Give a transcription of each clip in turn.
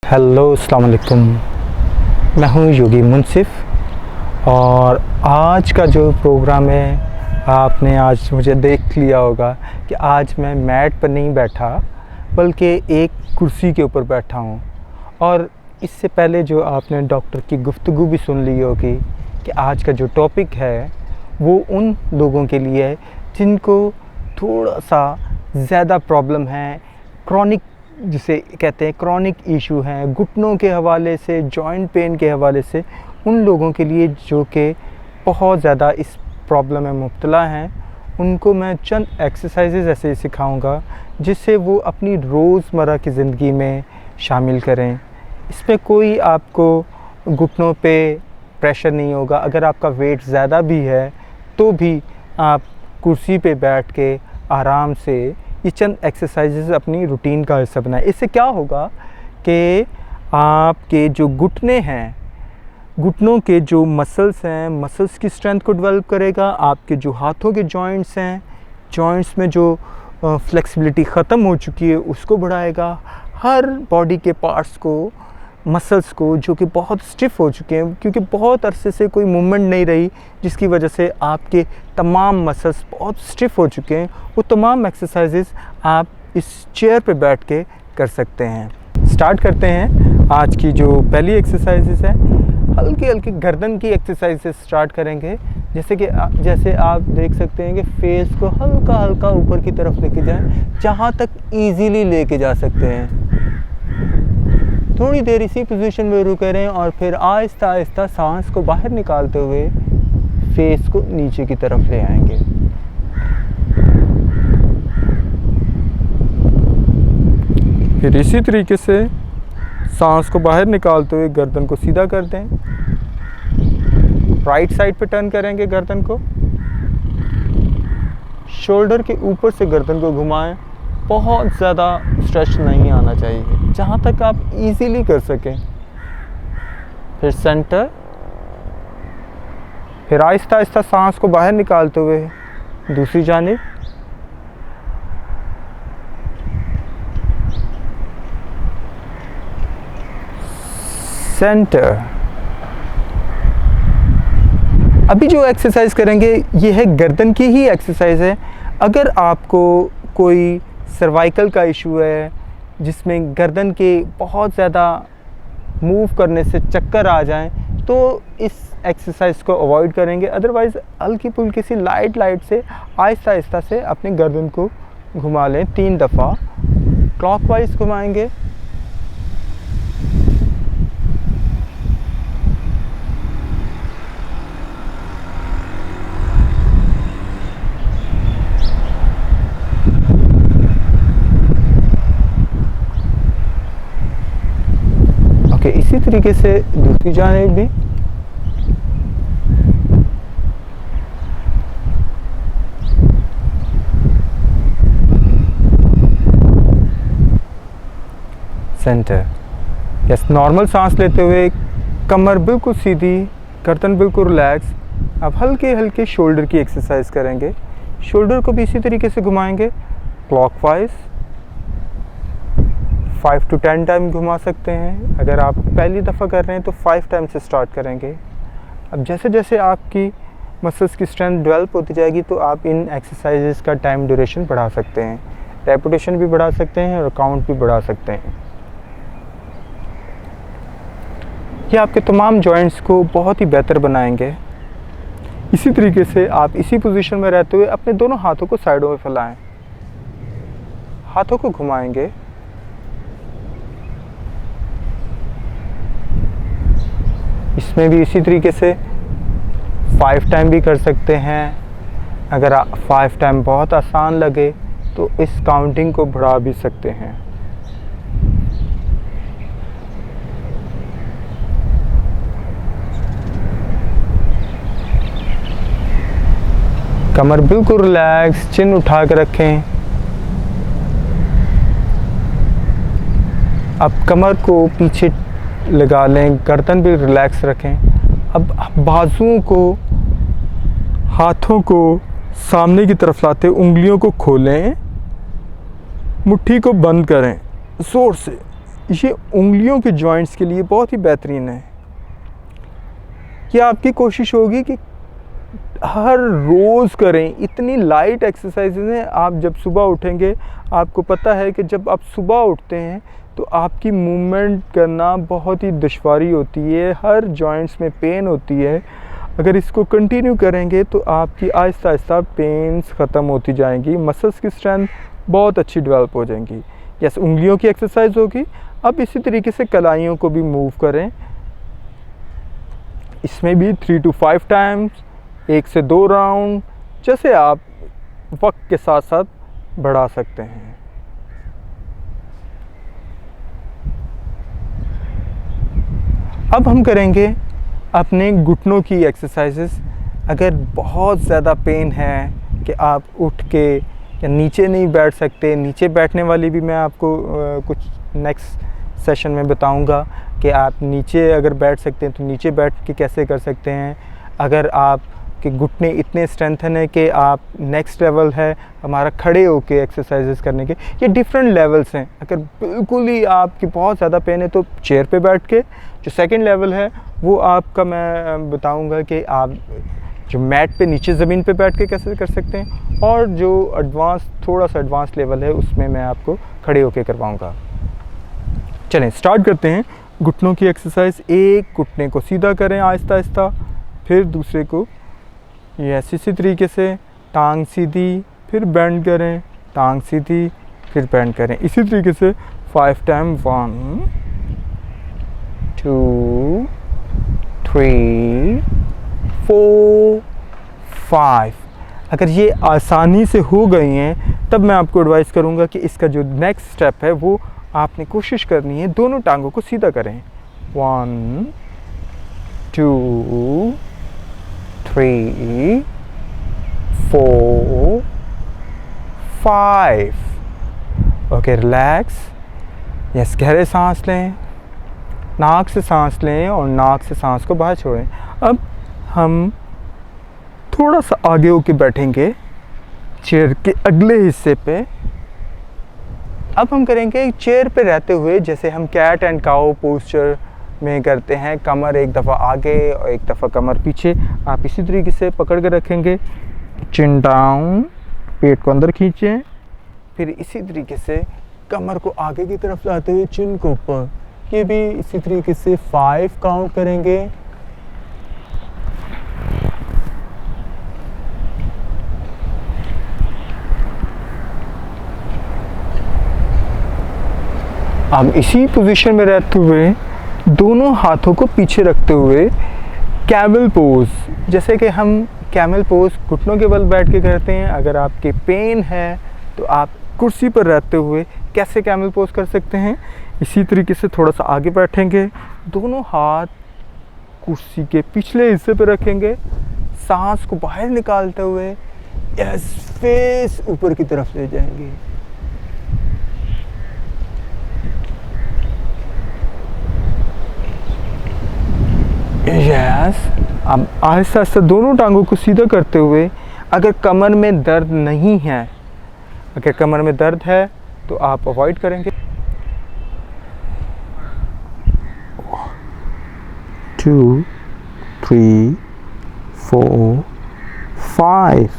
Hello अस्सलाम वालेकुम। मैं हूँ योगी मुनसिफ़ और आज का जो प्रोग्राम है आपने आज मुझे देख लिया होगा कि आज मैं मैट पर नहीं बैठा बल्कि एक कुर्सी के ऊपर बैठा हूँ। और इससे पहले जो आपने डॉक्टर की गुफ्तगू भी सुन ली होगी कि आज का जो टॉपिक है वो उन लोगों के लिए है जिनको थोड़ा सा ज़्यादा प्रॉब्लम है, क्रॉनिक जिसे कहते हैं क्रॉनिक इशू हैं, घुटनों के हवाले से, जॉइंट पेन के हवाले से, उन लोगों के लिए जो कि बहुत ज़्यादा इस प्रॉब्लम में मुब्तला हैं, उनको मैं चंद एक्सरसाइजेज़ ऐसे सिखाऊंगा जिससे वो अपनी रोज़मर्रा की ज़िंदगी में शामिल करें। इसमें कोई आपको घुटनों पे प्रेशर नहीं होगा। अगर आपका वेट ज़्यादा भी है तो भी आप कुर्सी पे बैठ के आराम से ये चंद एक्सरसाइजेज़ अपनी रूटीन का हिस्सा बनाएं। इससे क्या होगा कि आपके जो घुटने हैं, घुटनों के जो मसल्स हैं, मसल्स की स्ट्रेंथ को डेवलप करेगा। आपके जो हाथों के जॉइंट्स हैं, जॉइंट्स में जो फ्लेक्सिबिलिटी ख़त्म हो चुकी है उसको बढ़ाएगा। हर बॉडी के पार्ट्स को, मसल्स को जो कि बहुत स्टिफ़ हो चुके हैं क्योंकि बहुत अरसे से कोई मूवमेंट नहीं रही, जिसकी वजह से आपके तमाम मसल्स बहुत स्टिफ़ हो चुके हैं, वो तमाम एक्सरसाइजेज़ आप इस चेयर पे बैठ के कर सकते हैं। स्टार्ट करते हैं। आज की जो पहली एक्सरसाइजेज़ है, हल्की हल्की गर्दन की एक्सरसाइजेज स्टार्ट करेंगे। जैसे आप देख सकते हैं कि फेस को हल्का हल्का ऊपर की तरफ लेके जाएं, जहाँ तक ईज़िली लेके जा सकते हैं। थोड़ी देर इसी पोजीशन में रुके रहें और फिर आहिस्ता आहिस्ता सांस को बाहर निकालते हुए फेस को नीचे की तरफ ले आएंगे। फिर इसी तरीके से सांस को बाहर निकालते हुए गर्दन को सीधा कर दें। राइट साइड पे टर्न करेंगे गर्दन को। शोल्डर के ऊपर से गर्दन को घुमाएं। बहुत ज़्यादा स्ट्रेच नहीं आना चाहिए, जहाँ तक आप इजीली कर सकें। फिर सेंटर। फिर आहिस्ता आहिस्ता सांस को बाहर निकालते हुए दूसरी जानिब। सेंटर। अभी जो एक्सरसाइज करेंगे ये है गर्दन की ही एक्सरसाइज है। अगर आपको कोई सर्वाइकल का इशू है जिसमें गर्दन के बहुत ज़्यादा मूव करने से चक्कर आ जाएं, तो इस एक्सरसाइज को अवॉइड करेंगे। अदरवाइज़ हल्की फुल्की सी लाइट से आहिस्ता आहिस्ता से अपने गर्दन को घुमा लें 3 दफ़ा। क्लॉकवाइज घुमाएंगे। इसी तरीके से दूसरी जानिब भी। सेंटर। यस, नॉर्मल सांस लेते हुए कमर बिल्कुल सीधी, गर्दन बिल्कुल रिलैक्स। अब हल्के हल्के शोल्डर की एक्सरसाइज करेंगे। शोल्डर को भी इसी तरीके से घुमाएंगे क्लॉकवाइज। 5 to 10 टाइम घुमा सकते हैं। अगर आप पहली दफ़ा कर रहे हैं तो 5 टाइम से स्टार्ट करेंगे। अब जैसे जैसे आपकी मसल्स की स्ट्रेंथ डेवलप होती जाएगी तो आप इन एक्सरसाइजेस का टाइम ड्यूरेशन बढ़ा सकते हैं, रेपिटेशन भी बढ़ा सकते हैं और काउंट भी बढ़ा सकते हैं। ये आपके तमाम जॉइंट्स को बहुत ही बेहतर बनाएंगे। इसी तरीके से आप इसी पोजीशन में रहते हुए अपने दोनों हाथों को साइडों में फैलाएं। हाथों को घुमाएंगे। इसमें भी इसी तरीके से 5 टाइम भी कर सकते हैं। अगर 5 टाइम बहुत आसान लगे तो इस काउंटिंग को बढ़ा भी सकते हैं। कमर बिल्कुल रिलैक्स, चिन उठा कर रखें। अब कमर को पीछे लगा लें, गर्दन भी रिलैक्स रखें। अब बाजुओं को, हाथों को सामने की तरफ लाते उंगलियों को खोलें, मुट्ठी को बंद करें ज़ोर से, ये उंगलियों के जॉइंट्स के लिए बहुत ही बेहतरीन है। ये आपकी कोशिश होगी कि हर रोज़ करें। इतनी लाइट एक्सरसाइजेज हैं। आप जब सुबह उठेंगे, आपको पता है कि जब आप सुबह उठते हैं तो आपकी मूवमेंट करना बहुत ही दुश्वारी होती है, हर जॉइंट्स में पेन होती है। अगर इसको कंटिन्यू करेंगे तो आपकी आहिस्ता आहिस्ता पेन्स ख़त्म होती जाएंगी, मसल्स की स्ट्रेंथ बहुत अच्छी डेवलप हो जाएंगी। यस, उंगलियों की एक्सरसाइज होगी। अब इसी तरीके से कलाइयों को भी मूव करें। इसमें भी 3 to 5 टाइम्स, 1 से 2 राउंड, जैसे आप वक्त के साथ साथ बढ़ा सकते हैं। अब हम करेंगे अपने घुटनों की एक्सरसाइजेस। अगर बहुत ज़्यादा पेन है कि आप उठ के या नीचे नहीं बैठ सकते, नीचे बैठने वाली भी मैं आपको कुछ नेक्स्ट सेशन में बताऊंगा कि आप नीचे अगर बैठ सकते हैं तो नीचे बैठ के कैसे कर सकते हैं। अगर आप के घुटने इतने स्ट्रेंथन है कि आप नेक्स्ट लेवल है हमारा खड़े होके एक्सरसाइजेस करने के, ये डिफरेंट लेवल्स हैं। अगर बिल्कुल ही आपकी बहुत ज़्यादा पेन है तो चेयर पे बैठ के, जो सेकंड लेवल है वो आपका मैं बताऊंगा कि आप जो मैट पे नीचे ज़मीन पे बैठ के कैसे कर सकते हैं, और जो एडवांस थोड़ा सा एडवांस लेवल है उसमें मैं आपको खड़े होके करवाऊँगा। चलें स्टार्ट करते हैं घुटनों की एक्सरसाइज। एक घुटने को सीधा करें आहिस्ता आहिस्ता, फिर दूसरे को यस इसी तरीके से टांग सीधी, फिर बेंड करें, टांग सीधी, फिर बेंड करें। इसी तरीके से 5 टाइम। 1 2 3 4 5। अगर ये आसानी से हो गई हैं तब मैं आपको एडवाइस करूँगा कि इसका जो नेक्स्ट स्टेप है वो आपने कोशिश करनी है दोनों टांगों को सीधा करें। 1 2 3 4 5। Okay, relax. यस, गहरे सांस लें, नाक से सांस लें और नाक से सांस को बाहर छोड़ें। अब हम थोड़ा सा आगे होके बैठेंगे चेयर के अगले हिस्से पे। अब हम करेंगे चेयर पे रहते हुए, जैसे हम कैट एंड काऊ पोस्चर में करते हैं, कमर एक दफ़ा आगे और एक दफ़ा कमर पीछे। आप इसी तरीके से पकड़ के रखेंगे, चिन डाउन, पेट को अंदर खींचें, फिर इसी तरीके से कमर को आगे की तरफ लाते हुए चिन को ऊपर। ये भी इसी तरीके से 5 काउंट करेंगे। अब इसी पोजीशन में रहते हुए दोनों हाथों को पीछे रखते हुए कैमल पोज, जैसे कि हम कैमल पोज घुटनों के बल बैठ के करते हैं। अगर आपके पेन है तो आप कुर्सी पर रहते हुए कैसे कैमल पोज कर सकते हैं, इसी तरीके से थोड़ा सा आगे बैठेंगे, दोनों हाथ कुर्सी के पिछले हिस्से पर रखेंगे, सांस को बाहर निकालते हुए यस फेस ऊपर की तरफ ले जाएंगे। यस, अब आहिस्ता आहिस्ता दोनों टांगों को सीधा करते हुए, अगर कमर में दर्द नहीं है, अगर कमर में दर्द है तो आप अवॉइड करेंगे। 2 3 4 5।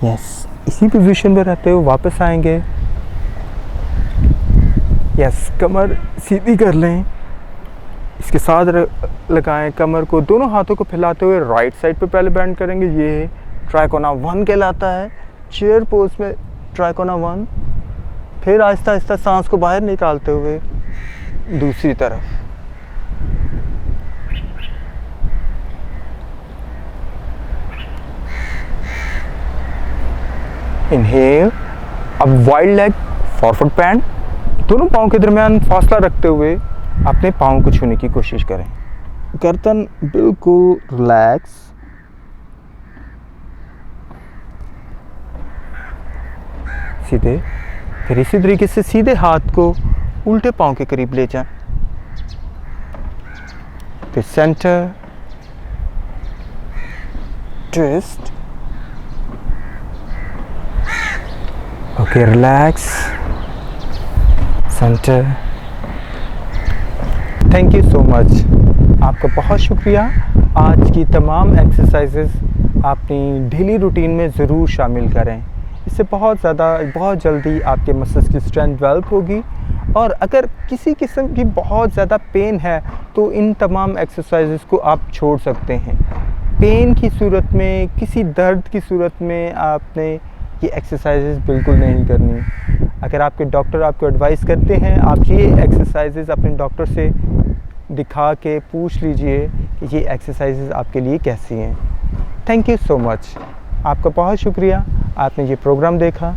यस, इसी पोजीशन में रहते हुए वापस आएंगे। यस, कमर सीधी कर लें, इसके साथ लगाएं कमर को, दोनों हाथों को फैलाते हुए राइट साइड पे पहले बेंड करेंगे। ये ट्राइकोना 1 कहलाता है चेयर पोज में, ट्राइकोना 1। फिर आहिस्ता आहिस्ता सांस को बाहर निकालते हुए दूसरी तरफ। इनहेल। अब वाइड लेग फॉरवर्ड बैंड, दोनों पाँव के दरमियान फासला रखते हुए अपने पाँव को छूने की कोशिश करें। गर्दन बिल्कुल रिलैक्स। सीधे, फिर इसी तरीके से सीधे हाथ को उल्टे पाँव के करीब ले जाएं, फिर centre, twist. Okay, relax, centre, thank you so much. आपका बहुत शुक्रिया। आज की तमाम एक्सरसाइजेस अपनी डेली रूटीन में ज़रूर शामिल करें। इससे बहुत जल्दी आपके मसल्स की स्ट्रेंथ डेवलप होगी। और अगर किसी किस्म की बहुत ज़्यादा पेन है तो इन तमाम एक्सरसाइजेस को आप छोड़ सकते हैं। पेन की सूरत में, किसी दर्द की सूरत में आपने ये एक्सरसाइजेस बिल्कुल नहीं करनी। अगर आपके डॉक्टर आपको एडवाइस करते हैं, आप ये एक्सरसाइजेस अपने डॉक्टर से दिखा के पूछ लीजिए कि ये एक्सरसाइजेस आपके लिए कैसी हैं। Thank you so much. आपका बहुत शुक्रिया, आपने ये प्रोग्राम देखा।